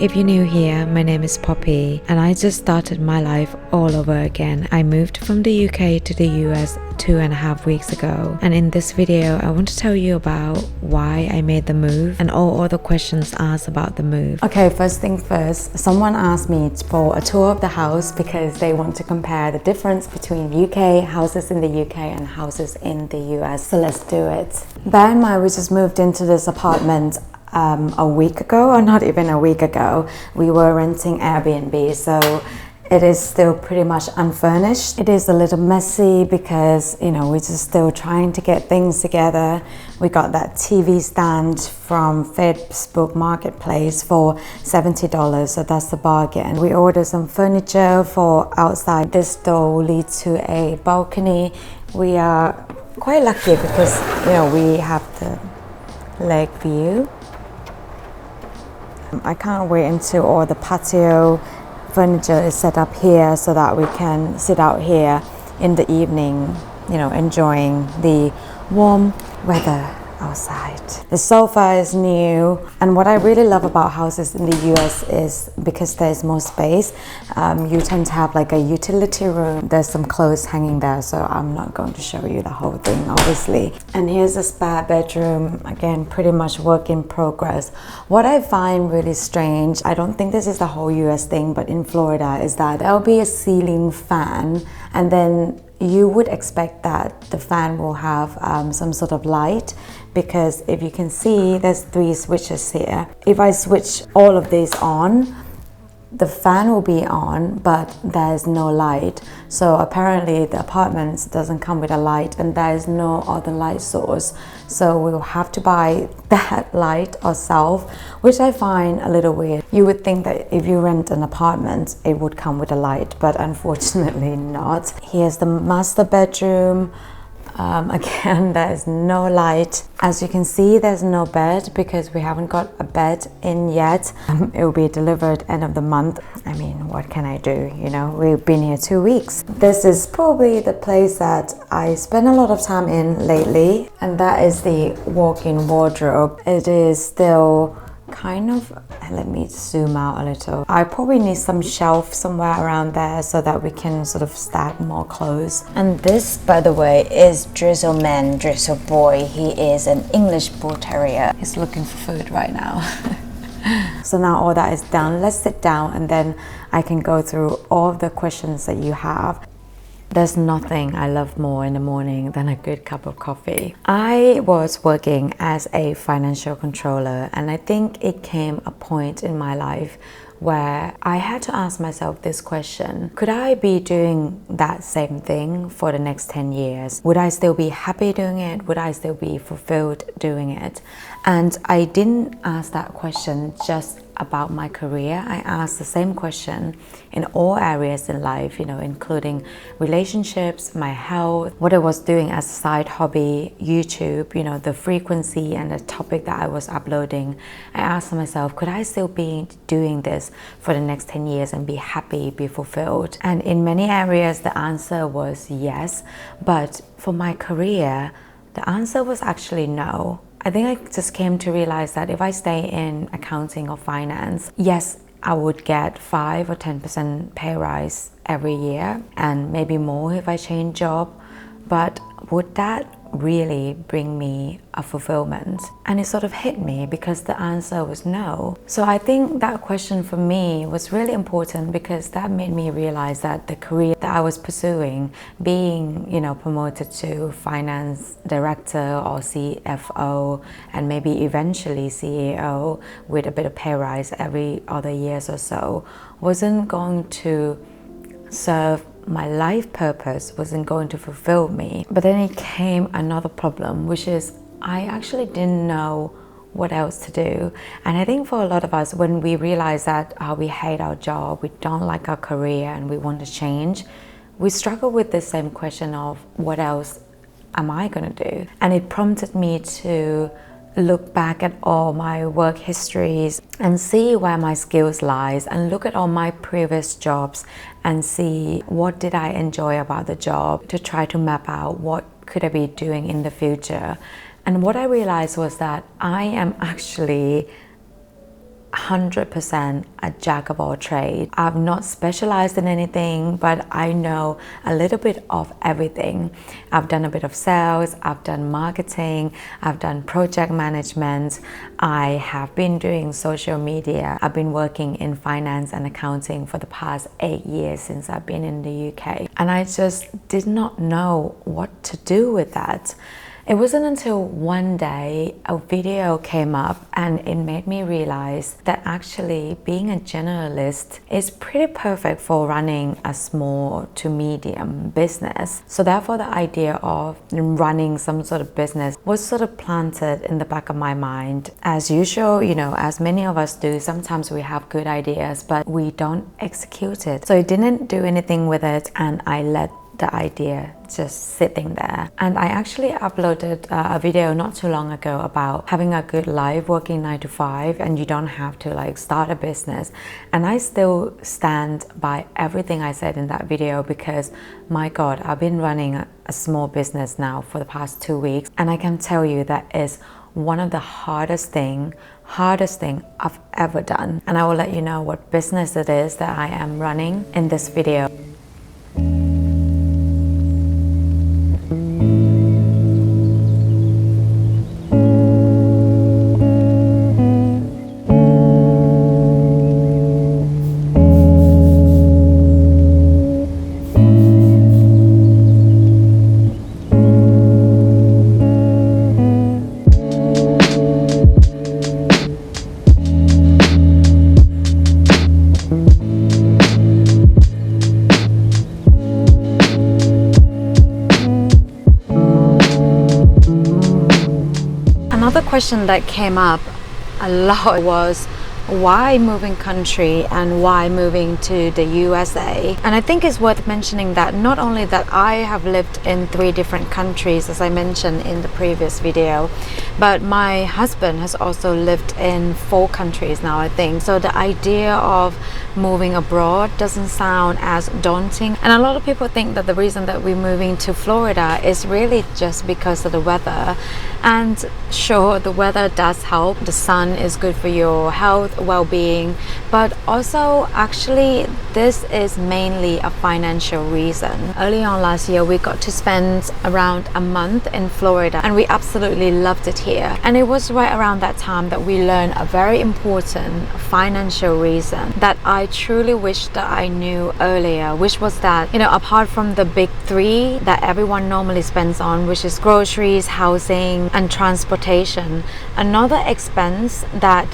If you're new here, my name is Poppy and I just started my life all over again. I moved from the UK to the US 2.5 weeks ago, and in this video I want to tell you about why I made the move and all other questions asked about the move. Okay, first thing first, someone asked me for a tour of the house because they want to compare the difference between UK houses in the UK and houses in the US. So let's do it. Bear in mind, we just moved into this apartment a week ago, or not even a week ago. We were renting Airbnb, so it is still pretty much unfurnished. It is a little messy because, you know, we're just still trying to get things together. We got that TV stand from Facebook Marketplace for $70, so that's the bargain. We ordered some furniture for outside. This door will lead to a balcony. We are quite lucky because, you know, we have the lake view. I can't wait until all the patio furniture is set up here so that we can sit out here in the evening, you know, enjoying the warm weather outside. The sofa is new, and what I really love about houses in the US is because there's more space, you tend to have like a utility room. There's some clothes hanging there, so I'm not going to show you the whole thing obviously. And here's a spare bedroom, again pretty much work in progress. What I find really strange, I don't think this is the whole US thing, but in Florida, is that there'll be a ceiling fan, and then you would expect that the fan will have some sort of light, because if you can see, there's 3 switches here. If I switch all of these on, the fan will be on, but there's no light. So apparently the apartment doesn't come with a light, and there is no other light source. So we'll have to buy that light ourselves, which I find a little weird. You would think that if you rent an apartment, it would come with a light, but unfortunately not. Here's the master bedroom. Again, there's no light. As you can see, there's no bed because we haven't got a bed in yet. It will be delivered end of the month. I mean, what can I do? You know, we've been here 2 weeks. This is probably the place that I spend a lot of time in lately, and that is the walk-in wardrobe. It is still kind of, let me zoom out a little. I probably need some shelf somewhere around there so that we can sort of stack more clothes. And this, by the way, is Drizzle Man, Drizzle Boy. He is an English Bull Terrier. He's looking for food right now. So now all that is done, let's sit down and then I can go through all of the questions that you have. There's nothing I love more in the morning than a good cup of coffee. I was working as a financial controller, and I think it came a point in my life where I had to ask myself this question: could I be doing that same thing for the next 10 years? Would I still be happy doing it? Would I still be fulfilled doing it? And I didn't ask that question just about my career. I asked the same question in all areas in life, you know, including relationships, my health, what I was doing as a side hobby, YouTube, you know, the frequency and the topic that I was uploading. I asked myself, could I still be doing this for the next 10 years and be happy, be fulfilled? And in many areas, the answer was yes. But for my career, the answer was actually no. I think I just came to realize that if I stay in accounting or finance, yes, I would get 5 or 10% pay rise every year, and maybe more if I change job. But would that really bring me a fulfillment? And it sort of hit me because the answer was no. So I think that question for me was really important because that made me realize that the career that I was pursuing, being, you know, promoted to finance director or CFO and maybe eventually CEO with a bit of pay rise every other years or so, wasn't going to serve my life purpose, wasn't going to fulfill me. But then it came another problem, which is I actually didn't know what else to do. And I think for a lot of us, when we realize that we hate our job, we don't like our career, and we want to change, we struggle with the same question of what else am I going to do? And it prompted me to look back at all my work histories and see where my skills lies, and look at all my previous jobs and see what did I enjoy about the job, to try to map out what could I be doing in the future. And what I realized was that I am actually 100% a jack of all trades. I've not specialized in anything, but I know a little bit of everything. I've done a bit of sales, I've done marketing, I've done project management, I have been doing social media, I've been working in finance and accounting for the past 8 years since I've been in the UK. And I just did not know what to do with that. It wasn't until one day a video came up and it made me realize that actually being a generalist is pretty perfect for running a small to medium business. So therefore the idea of running some sort of business was sort of planted in the back of my mind. As usual, as many of us do, sometimes we have good ideas but we don't execute it. So I didn't do anything with it and I let the idea just sitting there. And I actually uploaded a video not too long ago about having a good life working 9 to 5 and you don't have to start a business. And I still stand by everything I said in that video because my God, I've been running a small business now for the past 2 weeks and I can tell you that is one of the hardest thing I've ever done. And I will let you know what business it is that I am running in this video. Another question that came up a lot was why moving country and why moving to the USA. And I think it's worth mentioning that not only that I have lived in 3 different countries as I mentioned in the previous video, but my husband has also lived in 4 countries now, I think. So the idea of moving abroad doesn't sound as daunting. And a lot of people think that the reason that we're moving to Florida is really just because of the weather. And sure, the weather does help. The sun is good for your health, well-being, but also actually this is mainly a financial reason. Early on last year we got to spend around a month in Florida and we absolutely loved it here. And it was right around that time that we learned a very important financial reason that I truly wish that I knew earlier, which was that, apart from the big 3 that everyone normally spends on, which is groceries, housing and transportation, another expense that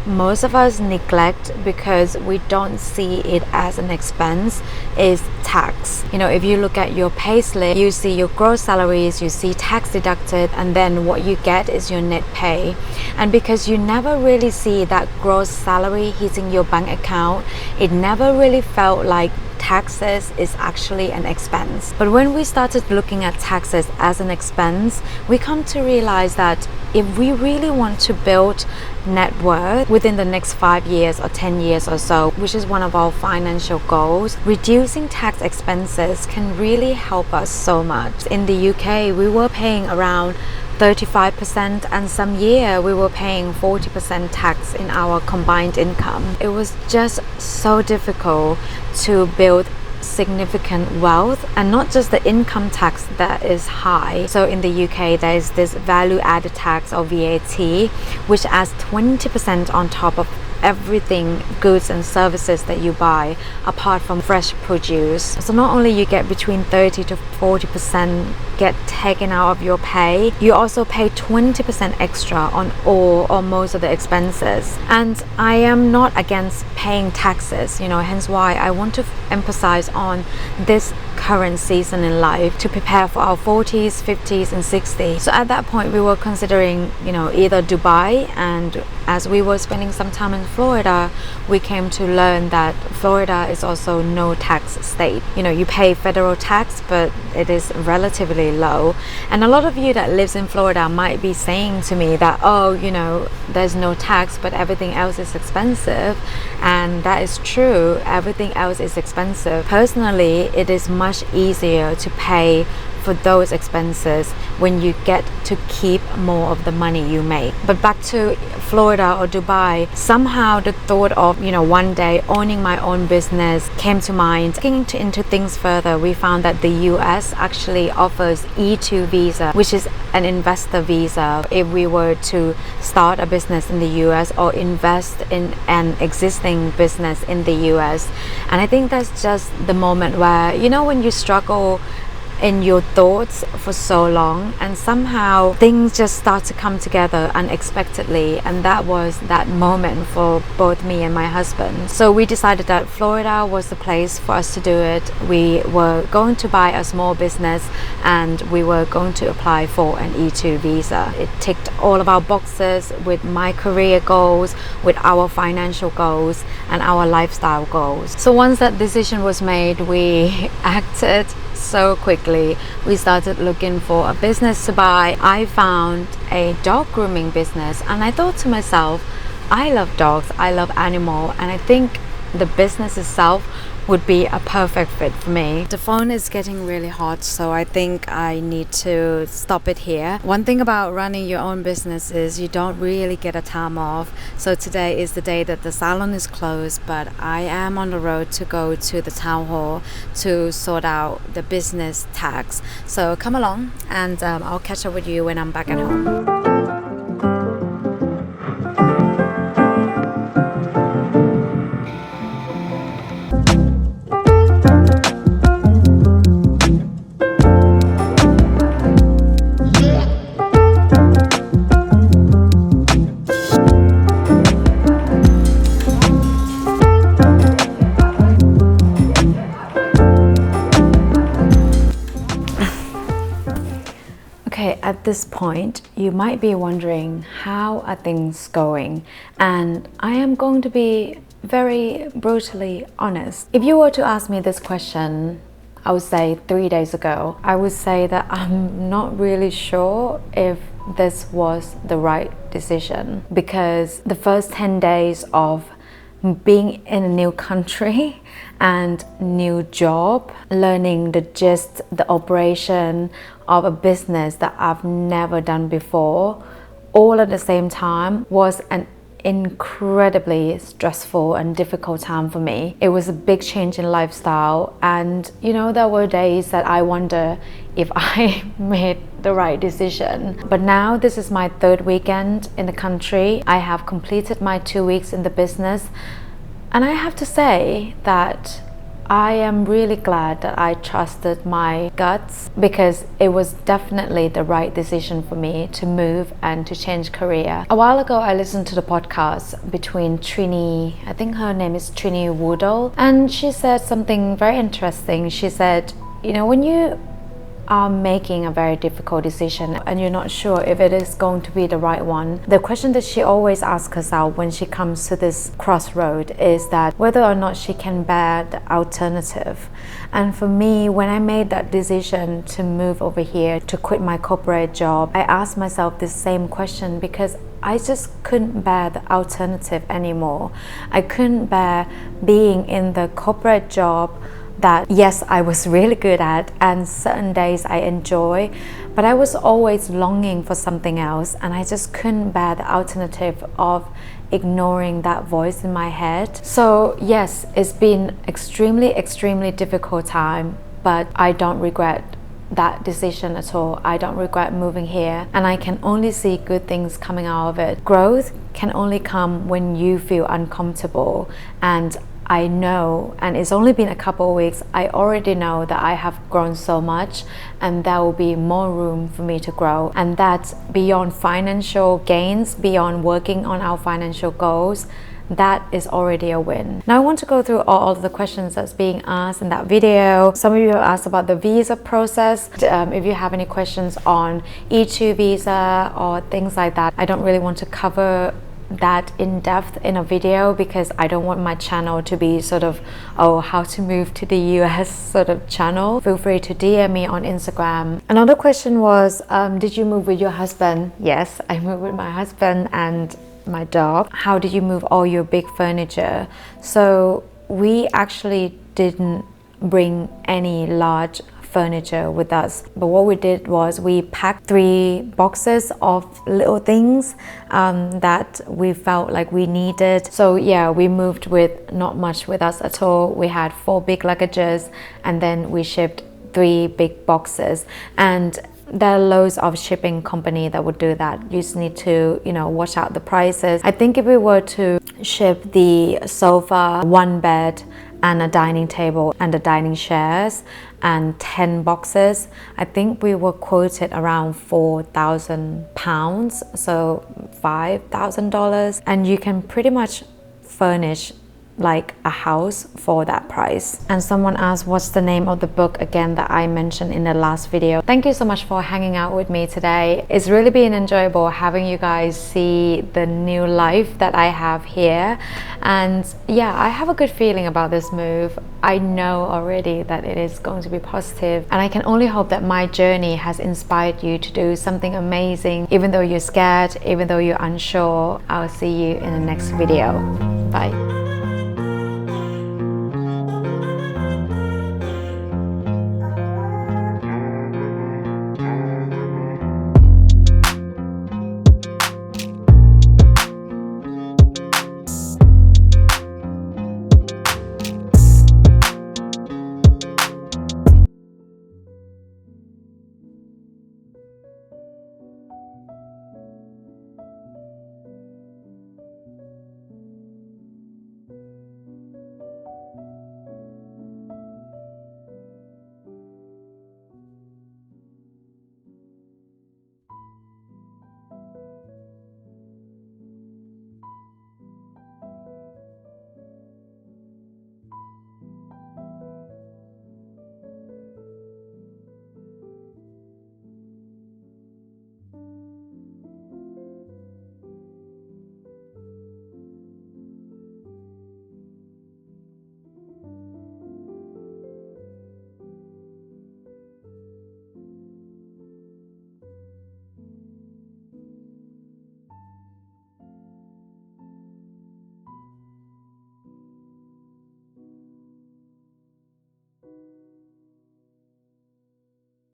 most of us neglect because we don't see it as an expense is tax. If you look at your payslip, you see your gross salaries, you see tax deducted, and then what you get is your net pay. And because you never really see that gross salary hitting your bank account, it never really felt like taxes is actually an expense. But when we started looking at taxes as an expense, we come to realize that if we really want to build net worth within the next 5 years or 10 years or so, which is one of our financial goals, reducing tax expenses can really help us so much. In the UK, we were paying around 35% and some year we were paying 40% tax in our combined income. It was just so difficult to build significant wealth, and not just the income tax that is high. So in the UK there is this value added tax or VAT, which adds 20% on top of everything, goods and services that you buy apart from fresh produce. So not only you get between 30 to 40% get taken out of your pay, you also pay 20% extra on all or most of the expenses. And I am not against paying taxes, hence why I want to emphasize on this current season in life to prepare for our 40s, 50s and 60s. So at that point we were considering, either Dubai, and as we were spending some time in Florida, we came to learn that Florida is also no tax state. You pay federal tax, but it is relatively low. And a lot of you that lives in Florida might be saying to me that, there's no tax, but everything else is expensive. And that is true, everything else is expensive. Personally, it is much easier to pay for those expenses when you get to keep more of the money you make. But back to Florida or Dubai, somehow the thought of, one day owning my own business came to mind. Looking into things further, we found that the US actually offers E2 visa, which is an investor visa. If we were to start a business in the US or invest in an existing business in the US. And I think that's just the moment where, when you struggle in your thoughts for so long and somehow things just start to come together unexpectedly, and that was that moment for both me and my husband. So we decided that Florida was the place for us to do it. We were going to buy a small business and we were going to apply for an E2 visa. It ticked all of our boxes with my career goals, with our financial goals and our lifestyle goals. So once that decision was made, we acted so quickly. We started looking for a business to buy. I found a dog grooming business and I thought to myself, I love dogs, I love animal, and I think the business itself would be a perfect fit for me. The phone is getting really hot, so I think I need to stop it here. One thing about running your own business is you don't really get a time off. So today is the day that the salon is closed, but I am on the road to go to the town hall to sort out the business tax. So come along and I'll catch up with you when I'm back at home. Okay, at this point, you might be wondering, how are things going? And I am going to be very brutally honest. If you were to ask me this question, I would say 3 days ago, I would say that I'm not really sure if this was the right decision, because the first 10 days of being in a new country and new job, learning the gist, the operation of a business that I've never done before, all at the same time, was an incredibly stressful and difficult time for me. It was a big change in lifestyle, and there were days that I wonder if I made the right decision. But now this is my third weekend in the country. I have completed my 2 weeks in the business, and I have to say that I am really glad that I trusted my guts, because it was definitely the right decision for me to move and to change career. A while ago, I listened to the podcast between Trini, I think her name is Trini Woodall, and she said something very interesting. She said, when you are making a very difficult decision and you're not sure if it is going to be the right one, the question that she always asks herself when she comes to this crossroad is that whether or not she can bear the alternative. And for me, when I made that decision to move over here, to quit my corporate job, I asked myself this same question, because I just couldn't bear the alternative anymore. I couldn't bear being in the corporate job that, yes, I was really good at and certain days I enjoy, but I was always longing for something else, and I just couldn't bear the alternative of ignoring that voice in my head. So yes, it's been extremely difficult time, but I don't regret that decision at all. I don't regret moving here, and I can only see good things coming out of it. Growth can only come when you feel uncomfortable, and I know, and it's only been a couple of weeks, I already know that I have grown so much, and there will be more room for me to grow. And that's beyond financial gains, beyond working on our financial goals. That is already a win. Now I want to go through all of the questions that's being asked in that video. Some of you have asked about the visa process. If you have any questions on E2 visa or things like that, I don't really want to cover that in depth in a video, because I don't want my channel to be sort of, oh, how to move to the US sort of channel. Feel free to DM me on Instagram. Another question was, did you move with your husband? Yes, I moved with my husband and my dog. How did you move all your big furniture? So we actually didn't bring any large furniture with us. But what we did was we packed 3 boxes of little things that we felt like we needed. So yeah, we moved with not much with us at all. We had 4 big luggages, and then we shipped 3 big boxes. And there are loads of shipping company that would do that. You just need to, watch out the prices. I think if we were to ship the sofa, 1 bed, and a dining table and the dining chairs and 10 boxes, I think we were quoted around £4,000, so $5,000, and you can pretty much furnish like a house for that price. And someone asked what's the name of the book again that I mentioned in the last video. Thank you so much for hanging out with me today. It's really been enjoyable having you guys see the new life that I have here. And yeah, I have a good feeling about this move. I know already that it is going to be positive, and I can only hope that my journey has inspired you to do something amazing. Even though you're scared, even though you're unsure, I'll see you in the next video. Bye.